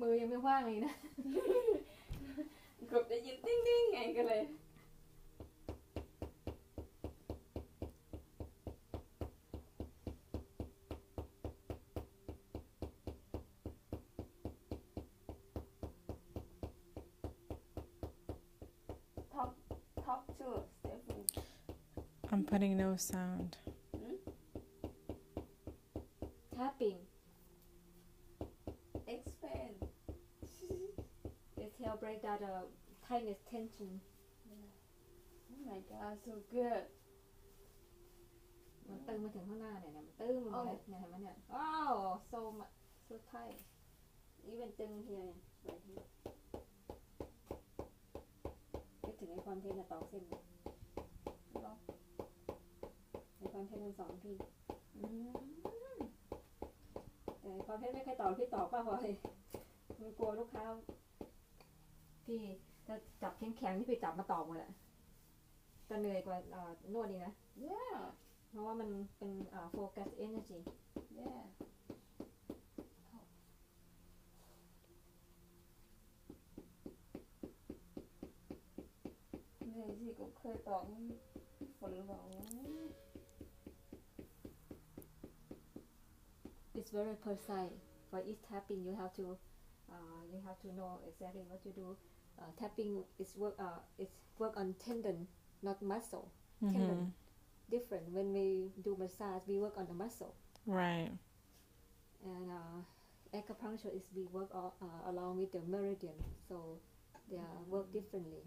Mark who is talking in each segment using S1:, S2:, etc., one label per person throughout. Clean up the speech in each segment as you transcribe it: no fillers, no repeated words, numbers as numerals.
S1: มือยังไม่ว่างเลยนะ
S2: กบได้ยินติ้งติ้งไงก็เลย talk talk to Stephanie
S3: I'm putting no sound.
S1: tapping
S2: explain
S1: it help break down the tightness tension
S2: oh my god so good
S1: มันตึงมาถึงข้างหน้าเนี่ยมันตึงมาเลยเนี่ยเห็นไหมเนี่ยอ้าว so much so tight
S2: even ตึง here เนี่ย right here คิดถึงไอ้ความเทนอะตอกเส้นลองไอ้ความเทนมัน2 ที่แต่ความเทนไม่เคยตอกพี่ตอกป่ะพลอยมันกลัวลูกค้า
S1: พี่จะจับแข็งๆที่พี่จับมาตอกหมดแหละจะเหนื่อยกว่านวดดีนะ
S2: yeah
S1: เพราะว่ามันเป็นfocus energy
S2: yeah เหนื่อยสิก็เคยตอกฝนบอก
S1: it's very precise for each tapping you have to know exactly what you do tapping is work on tendon not muscle tendon different when we do massage we work on the muscle
S3: Right.
S1: and acupuncture is we work along with the meridian so they work differently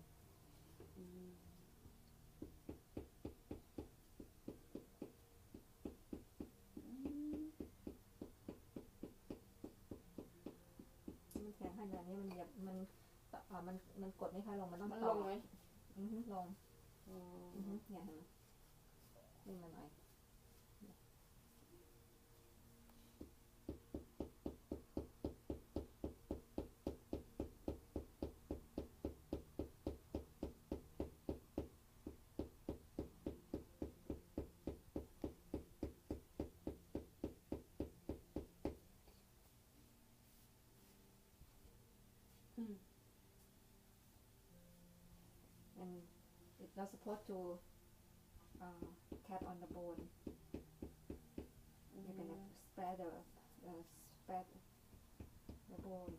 S1: มันแข็งขนาดนี้มันอย่ามันกดไม่ค่อยลงมันต้อง
S2: มัน
S1: ต่
S2: ล
S1: อง
S2: ไหม
S1: ลงเนี่ยเห็นไหมขึ้นมาหน่อยand it's not supposed to tap on the bone you're gonna spread the bone